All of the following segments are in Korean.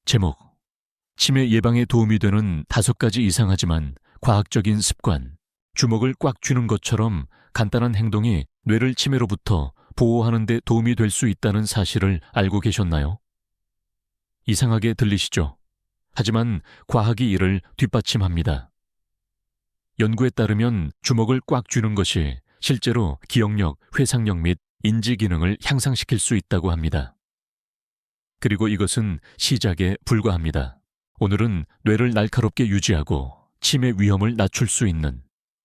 제목, 치매 예방에 도움이 되는 5가지 이상하지만 과학적인 습관. 주먹을 꽉 쥐는 것처럼 간단한 행동이 뇌를 치매로부터 보호하는 데 도움이 될 수 있다는 사실을 알고 계셨나요? 이상하게 들리시죠? 하지만 과학이 이를 뒷받침합니다. 연구에 따르면 주먹을 꽉 쥐는 것이 실제로 기억력, 회상력 및 인지 기능을 향상시킬 수 있다고 합니다. 그리고 이것은 시작에 불과합니다. 오늘은 뇌를 날카롭게 유지하고 치매 위험을 낮출 수 있는,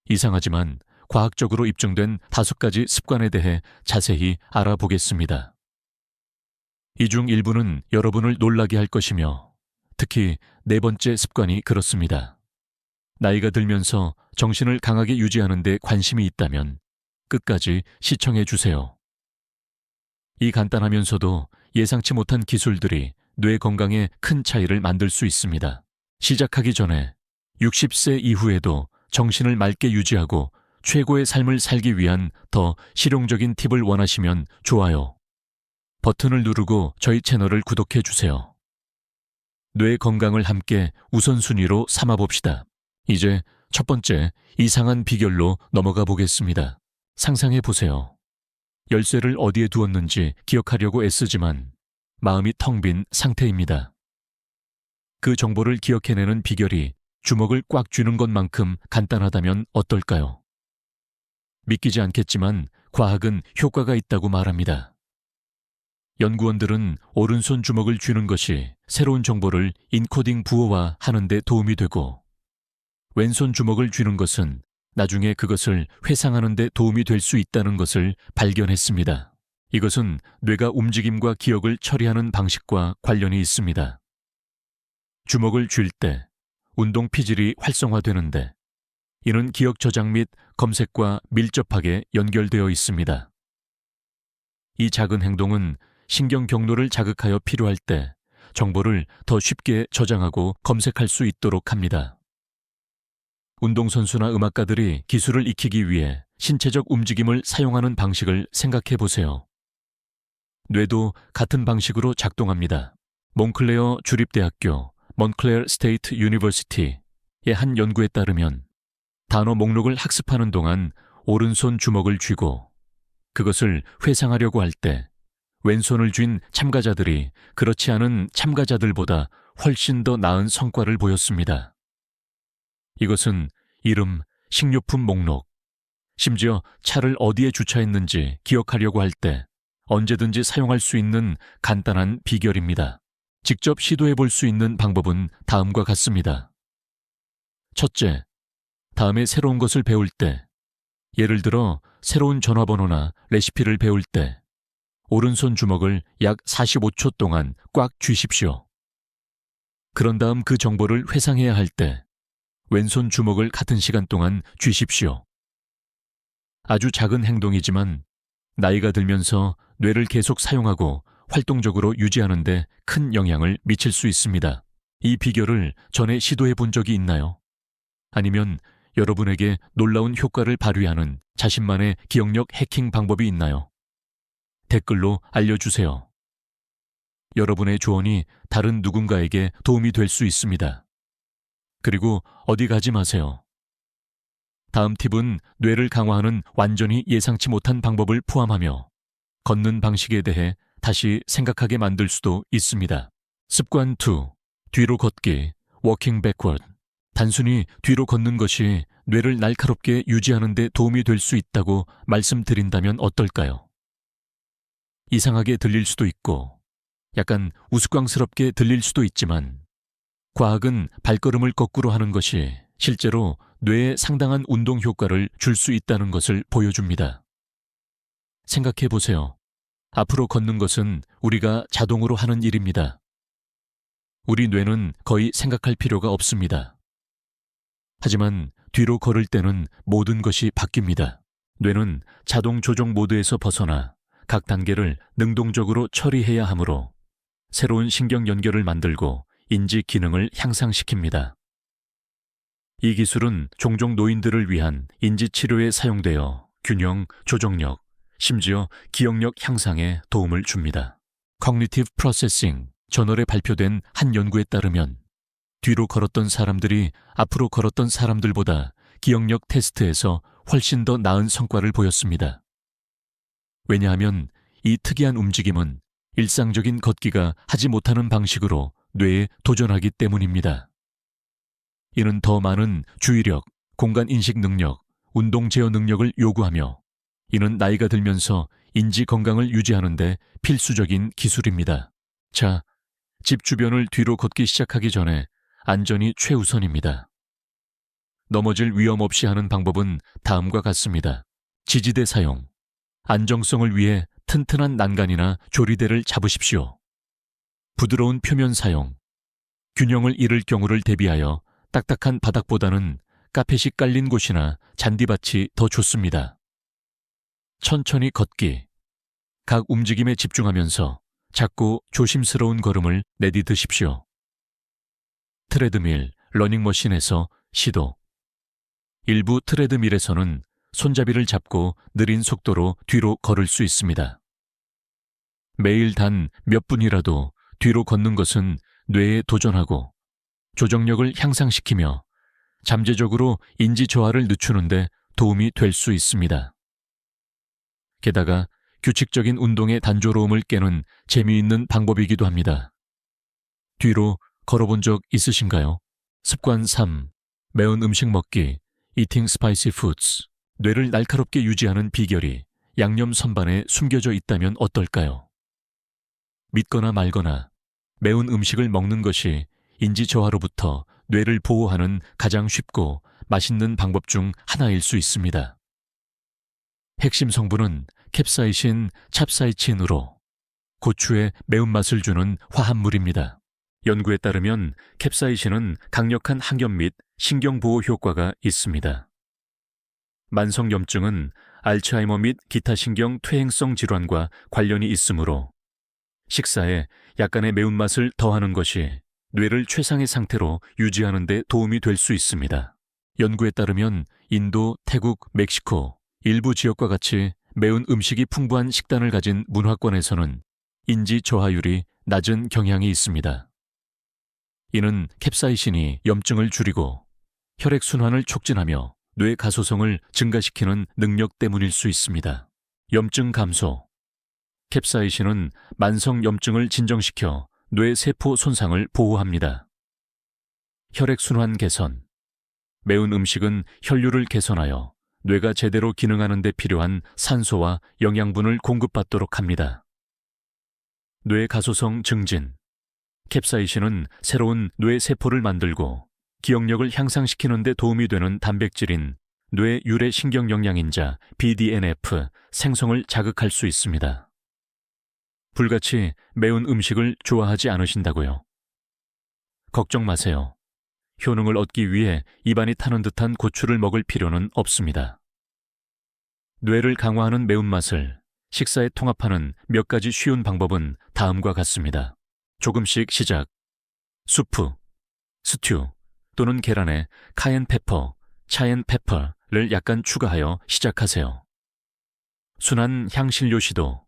이상하지만 과학적으로 입증된 5가지 습관에 대해 자세히 알아보겠습니다. 이 중 일부는 여러분을 놀라게 할 것이며, 특히 4번째 습관이 그렇습니다. 나이가 들면서 정신을 강하게 유지하는 데 관심이 있다면 끝까지 시청해 주세요. 이 간단하면서도 예상치 못한 기술들이 뇌 건강에 큰 차이를 만들 수 있습니다. 시작하기 전에 60세 이후에도 정신을 맑게 유지하고 최고의 삶을 살기 위한 더 실용적인 팁을 원하시면 좋아요 버튼을 누르고 저희 채널을 구독해 주세요. 뇌 건강을 함께 우선순위로 삼아봅시다. 이제 첫 번째 이상한 비결로 넘어가 보겠습니다. 상상해 보세요. 열쇠를 어디에 두었는지 기억하려고 애쓰지만 마음이 텅 빈 상태입니다. 그 정보를 기억해내는 비결이 주먹을 꽉 쥐는 것만큼 간단하다면 어떨까요? 믿기지 않겠지만 과학은 효과가 있다고 말합니다. 연구원들은 오른손 주먹을 쥐는 것이 새로운 정보를 인코딩 부호화하는 데 도움이 되고, 왼손 주먹을 쥐는 것은 나중에 그것을 회상하는 데 도움이 될 수 있다는 것을 발견했습니다. 이것은 뇌가 움직임과 기억을 처리하는 방식과 관련이 있습니다. 주먹을 쥘 때 운동 피질이 활성화되는데, 이는 기억 저장 및 검색과 밀접하게 연결되어 있습니다. 이 작은 행동은 신경 경로를 자극하여 필요할 때 정보를 더 쉽게 저장하고 검색할 수 있도록 합니다. 운동선수나 음악가들이 기술을 익히기 위해 신체적 움직임을 사용하는 방식을 생각해 보세요. 뇌도 같은 방식으로 작동합니다. 몽클레어 주립대학교 몬클레어 스테이트 유니버시티의 한 연구에 따르면 단어 목록을 학습하는 동안 오른손 주먹을 쥐고 그것을 회상하려고 할 때 왼손을 쥔 참가자들이 그렇지 않은 참가자들보다 훨씬 더 나은 성과를 보였습니다. 이것은 이름, 식료품 목록, 심지어 차를 어디에 주차했는지 기억하려고 할 때 언제든지 사용할 수 있는 간단한 비결입니다. 직접 시도해 볼 수 있는 방법은 다음과 같습니다. 첫째, 다음에 새로운 것을 배울 때, 예를 들어 새로운 전화번호나 레시피를 배울 때 오른손 주먹을 약 45초 동안 꽉 쥐십시오. 그런 다음 그 정보를 회상해야 할 때 왼손 주먹을 같은 시간 동안 쥐십시오. 아주 작은 행동이지만 나이가 들면서 뇌를 계속 사용하고 활동적으로 유지하는 데 큰 영향을 미칠 수 있습니다. 이 비결을 전에 시도해 본 적이 있나요? 아니면 여러분에게 놀라운 효과를 발휘하는 자신만의 기억력 해킹 방법이 있나요? 댓글로 알려주세요. 여러분의 조언이 다른 누군가에게 도움이 될 수 있습니다. 그리고 어디 가지 마세요. 다음 팁은 뇌를 강화하는 완전히 예상치 못한 방법을 포함하며 걷는 방식에 대해 다시 생각하게 만들 수도 있습니다. 습관 2. 뒤로 걷기, walking backward. 단순히 뒤로 걷는 것이 뇌를 날카롭게 유지하는 데 도움이 될 수 있다고 말씀드린다면 어떨까요? 이상하게 들릴 수도 있고 약간 우스꽝스럽게 들릴 수도 있지만 과학은 발걸음을 거꾸로 하는 것이 실제로 뇌에 상당한 운동 효과를 줄 수 있다는 것을 보여줍니다. 생각해 보세요. 앞으로 걷는 것은 우리가 자동으로 하는 일입니다. 우리 뇌는 거의 생각할 필요가 없습니다. 하지만 뒤로 걸을 때는 모든 것이 바뀝니다. 뇌는 자동 조종 모드에서 벗어나 각 단계를 능동적으로 처리해야 하므로 새로운 신경 연결을 만들고 인지 기능을 향상시킵니다. 이 기술은 종종 노인들을 위한 인지 치료에 사용되어 균형, 조정력, 심지어 기억력 향상에 도움을 줍니다. Cognitive Processing, 저널에 발표된 한 연구에 따르면 뒤로 걸었던 사람들이 앞으로 걸었던 사람들보다 기억력 테스트에서 훨씬 더 나은 성과를 보였습니다. 왜냐하면 이 특이한 움직임은 일상적인 걷기가 하지 못하는 방식으로 뇌에 도전하기 때문입니다. 이는 더 많은 주의력, 공간인식 능력, 운동 제어 능력을 요구하며 이는 나이가 들면서 인지 건강을 유지하는 데 필수적인 기술입니다. 자, 집 주변을 뒤로 걷기 시작하기 전에 안전이 최우선입니다. 넘어질 위험 없이 하는 방법은 다음과 같습니다. 지지대 사용. 안정성을 위해 튼튼한 난간이나 조리대를 잡으십시오. 부드러운 표면 사용. 균형을 잃을 경우를 대비하여 딱딱한 바닥보다는 카펫이 깔린 곳이나 잔디밭이 더 좋습니다. 천천히 걷기. 각 움직임에 집중하면서 작고 조심스러운 걸음을 내디드십시오. 트레드밀, 러닝머신에서 시도. 일부 트레드밀에서는 손잡이를 잡고 느린 속도로 뒤로 걸을 수 있습니다. 매일 단 몇 분이라도 뒤로 걷는 것은 뇌에 도전하고 조정력을 향상시키며 잠재적으로 인지 저하를 늦추는 데 도움이 될 수 있습니다. 게다가 규칙적인 운동의 단조로움을 깨는 재미있는 방법이기도 합니다. 뒤로 걸어본 적 있으신가요? 습관 3. 매운 음식 먹기, eating spicy foods. 뇌를 날카롭게 유지하는 비결이 양념 선반에 숨겨져 있다면 어떨까요? 믿거나 말거나 매운 음식을 먹는 것이 인지 저하로부터 뇌를 보호하는 가장 쉽고 맛있는 방법 중 하나일 수 있습니다. 핵심 성분은 캡사이신, 찹사이친으로 고추에 매운맛을 주는 화합물입니다. 연구에 따르면 캡사이신은 강력한 항염 및 신경보호 효과가 있습니다. 만성염증은 알츠하이머 및 기타 신경 퇴행성 질환과 관련이 있으므로 식사에 약간의 매운맛을 더하는 것이 뇌를 최상의 상태로 유지하는 데 도움이 될 수 있습니다. 연구에 따르면 인도, 태국, 멕시코, 일부 지역과 같이 매운 음식이 풍부한 식단을 가진 문화권에서는 인지 저하율이 낮은 경향이 있습니다. 이는 캡사이신이 염증을 줄이고 혈액순환을 촉진하며 뇌 가소성을 증가시키는 능력 때문일 수 있습니다. 염증 감소. 캡사이신은 만성 염증을 진정시켜 뇌 세포 손상을 보호합니다. 혈액순환 개선. 매운 음식은 혈류를 개선하여 뇌가 제대로 기능하는 데 필요한 산소와 영양분을 공급받도록 합니다. 뇌 가소성 증진. 캡사이신은 새로운 뇌 세포를 만들고 기억력을 향상시키는 데 도움이 되는 단백질인 뇌 유래 신경 영양인자 BDNF 생성을 자극할 수 있습니다. 불같이 매운 음식을 좋아하지 않으신다고요? 걱정 마세요. 효능을 얻기 위해 입안이 타는 듯한 고추를 먹을 필요는 없습니다. 뇌를 강화하는 매운맛을 식사에 통합하는 몇 가지 쉬운 방법은 다음과 같습니다. 조금씩 시작. 수프, 스튜 또는 계란에 카옌 페퍼, 차옌 페퍼를 약간 추가하여 시작하세요. 순한 향신료 시도.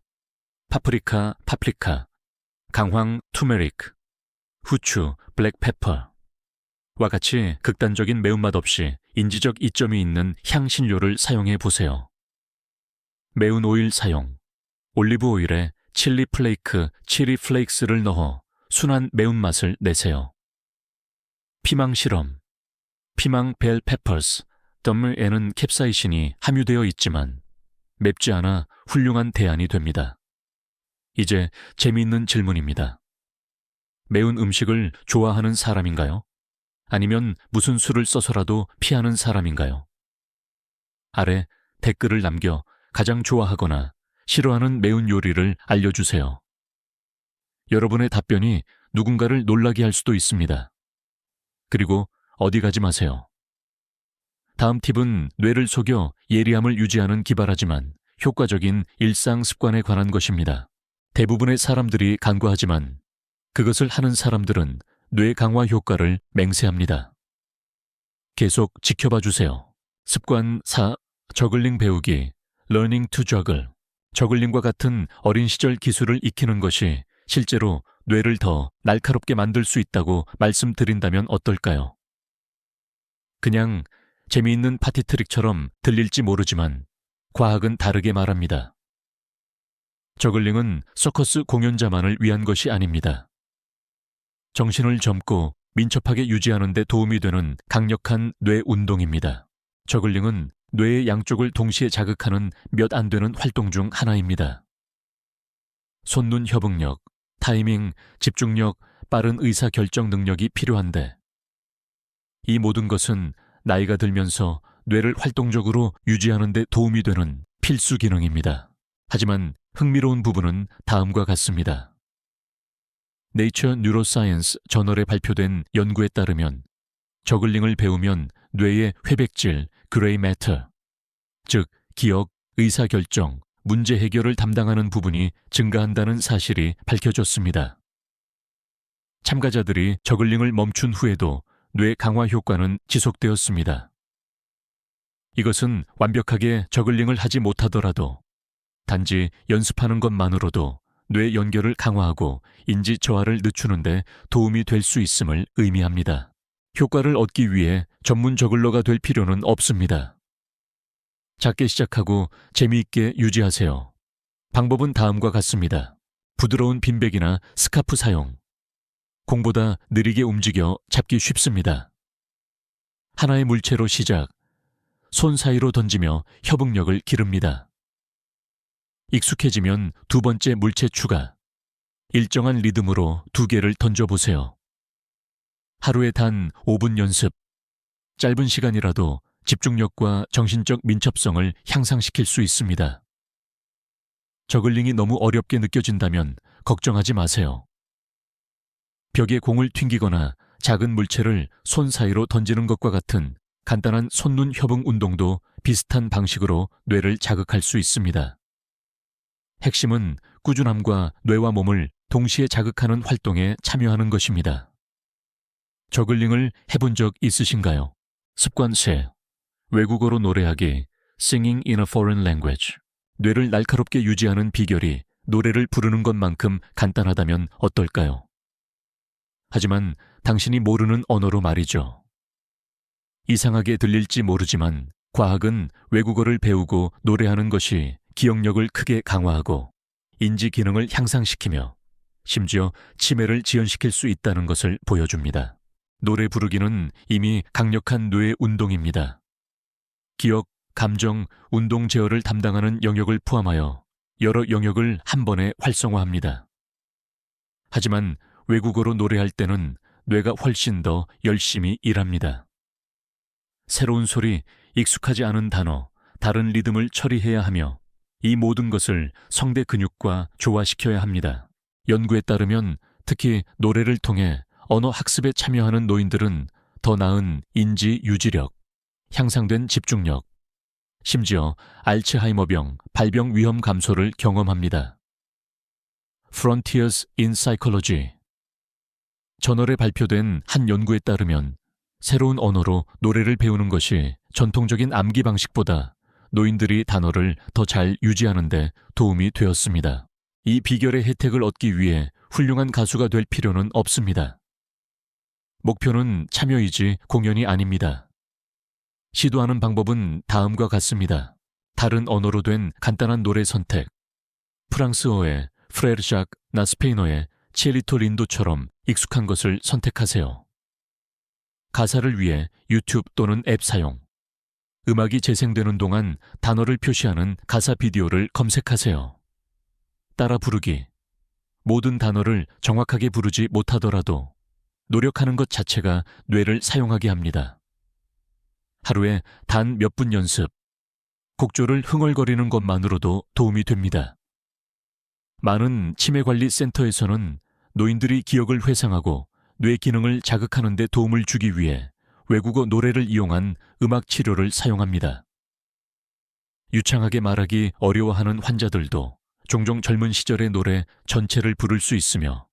파프리카, 강황, 투메릭, 후추, 블랙페퍼 와 같이 극단적인 매운맛 없이 인지적 이점이 있는 향신료를 사용해 보세요. 매운 오일 사용. 올리브 오일에 칠리 플레이크, 치리 플레이크스를 넣어 순한 매운맛을 내세요. 피망 실험. 피망 벨 페퍼스, 덤물에는 캡사이신이 함유되어 있지만 맵지 않아 훌륭한 대안이 됩니다. 이제 재미있는 질문입니다. 매운 음식을 좋아하는 사람인가요? 아니면 무슨 수를 써서라도 피하는 사람인가요? 아래 댓글을 남겨 가장 좋아하거나 싫어하는 매운 요리를 알려주세요. 여러분의 답변이 누군가를 놀라게 할 수도 있습니다. 그리고 어디 가지 마세요. 다음 팁은 뇌를 속여 예리함을 유지하는 기발하지만 효과적인 일상 습관에 관한 것입니다. 대부분의 사람들이 간과하지만 그것을 하는 사람들은 뇌 강화 효과를 맹세합니다. 계속 지켜봐 주세요. 습관 4. 저글링 배우기. Learning to juggle. 저글링과 같은 어린 시절 기술을 익히는 것이 실제로 뇌를 더 날카롭게 만들 수 있다고 말씀드린다면 어떨까요? 그냥 재미있는 파티 트릭처럼 들릴지 모르지만 과학은 다르게 말합니다. 저글링은 서커스 공연자만을 위한 것이 아닙니다. 정신을 젊고 민첩하게 유지하는 데 도움이 되는 강력한 뇌 운동입니다. 저글링은 뇌의 양쪽을 동시에 자극하는 몇 안 되는 활동 중 하나입니다. 손눈 협응력, 타이밍, 집중력, 빠른 의사결정 능력이 필요한데 이 모든 것은 나이가 들면서 뇌를 활동적으로 유지하는 데 도움이 되는 필수 기능입니다. 하지만 흥미로운 부분은 다음과 같습니다. 네이처 뉴로사이언스 저널에 발표된 연구에 따르면 저글링을 배우면 뇌의 회백질, 그레이 매터, 즉 기억, 의사결정, 문제 해결을 담당하는 부분이 증가한다는 사실이 밝혀졌습니다. 참가자들이 저글링을 멈춘 후에도 뇌 강화 효과는 지속되었습니다. 이것은 완벽하게 저글링을 하지 못하더라도 단지 연습하는 것만으로도 뇌 연결을 강화하고 인지 저하를 늦추는 데 도움이 될 수 있음을 의미합니다. 효과를 얻기 위해 전문 저글러가 될 필요는 없습니다. 작게 시작하고 재미있게 유지하세요. 방법은 다음과 같습니다. 부드러운 빈백이나 스카프 사용. 공보다 느리게 움직여 잡기 쉽습니다. 하나의 물체로 시작. 손 사이로 던지며 협응력을 기릅니다. 익숙해지면 두 번째 물체 추가. 일정한 리듬으로 2개를 던져보세요. 하루에 단 5분 연습. 짧은 시간이라도 집중력과 정신적 민첩성을 향상시킬 수 있습니다. 저글링이 너무 어렵게 느껴진다면 걱정하지 마세요. 벽에 공을 튕기거나 작은 물체를 손 사이로 던지는 것과 같은 간단한 손눈 협응 운동도 비슷한 방식으로 뇌를 자극할 수 있습니다. 핵심은 꾸준함과 뇌와 몸을 동시에 자극하는 활동에 참여하는 것입니다. 저글링을 해본 적 있으신가요? 습관 세. 외국어로 노래하기, singing in a foreign language. 뇌를 날카롭게 유지하는 비결이 노래를 부르는 것만큼 간단하다면 어떨까요? 하지만 당신이 모르는 언어로 말이죠. 이상하게 들릴지 모르지만 과학은 외국어를 배우고 노래하는 것이 기억력을 크게 강화하고 인지 기능을 향상시키며 심지어 치매를 지연시킬 수 있다는 것을 보여줍니다. 노래 부르기는 이미 강력한 뇌 운동입니다. 기억, 감정, 운동 제어를 담당하는 영역을 포함하여 여러 영역을 한 번에 활성화합니다. 하지만 외국어로 노래할 때는 뇌가 훨씬 더 열심히 일합니다. 새로운 소리, 익숙하지 않은 단어, 다른 리듬을 처리해야 하며 이 모든 것을 성대 근육과 조화시켜야 합니다. 연구에 따르면 특히 노래를 통해 언어 학습에 참여하는 노인들은 더 나은 인지 유지력, 향상된 집중력, 심지어 알츠하이머병, 발병 위험 감소를 경험합니다. Frontiers in Psychology 저널에 발표된 한 연구에 따르면 새로운 언어로 노래를 배우는 것이 전통적인 암기 방식보다 노인들이 단어를 더 잘 유지하는 데 도움이 되었습니다. 이 비결의 혜택을 얻기 위해 훌륭한 가수가 될 필요는 없습니다. 목표는 참여이지 공연이 아닙니다. 시도하는 방법은 다음과 같습니다. 다른 언어로 된 간단한 노래 선택. 프랑스어의 프레르 작, 나 스페인어의 치엘리토 린도처럼 익숙한 것을 선택하세요. 가사를 위해 유튜브 또는 앱 사용. 음악이 재생되는 동안 단어를 표시하는 가사 비디오를 검색하세요. 따라 부르기. 모든 단어를 정확하게 부르지 못하더라도 노력하는 것 자체가 뇌를 사용하게 합니다. 하루에 단 몇 분 연습. 곡조를 흥얼거리는 것만으로도 도움이 됩니다. 많은 치매관리센터에서는 노인들이 기억을 회상하고 뇌 기능을 자극하는 데 도움을 주기 위해 외국어 노래를 이용한 음악 치료를 사용합니다. 유창하게 말하기 어려워하는 환자들도 종종 젊은 시절의 노래 전체를 부를 수 있으며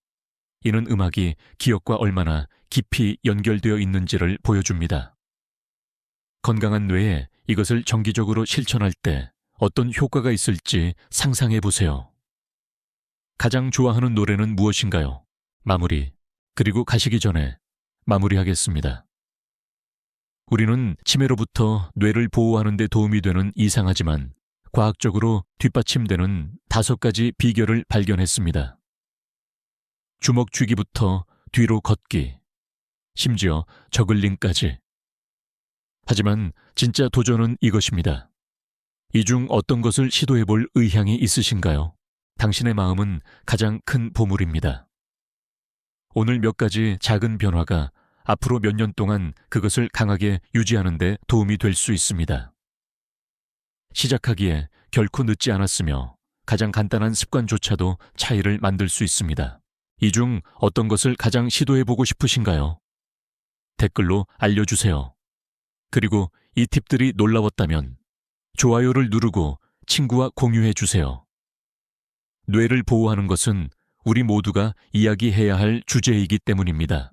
이는 음악이 기억과 얼마나 깊이 연결되어 있는지를 보여줍니다. 건강한 뇌에 이것을 정기적으로 실천할 때 어떤 효과가 있을지 상상해 보세요. 가장 좋아하는 노래는 무엇인가요? 마무리. 그리고 가시기 전에 마무리하겠습니다. 우리는 치매로부터 뇌를 보호하는 데 도움이 되는 이상하지만 과학적으로 뒷받침되는 5가지 비결을 발견했습니다. 주먹 쥐기부터 뒤로 걷기, 심지어 저글링까지. 하지만 진짜 도전은 이것입니다. 이 중 어떤 것을 시도해볼 의향이 있으신가요? 당신의 마음은 가장 큰 보물입니다. 오늘 몇 가지 작은 변화가 앞으로 몇 년 동안 그것을 강하게 유지하는 데 도움이 될 수 있습니다. 시작하기에 결코 늦지 않았으며 가장 간단한 습관조차도 차이를 만들 수 있습니다. 이 중 어떤 것을 가장 시도해보고 싶으신가요? 댓글로 알려주세요. 그리고 이 팁들이 놀라웠다면 좋아요를 누르고 친구와 공유해주세요. 뇌를 보호하는 것은 우리 모두가 이야기해야 할 주제이기 때문입니다.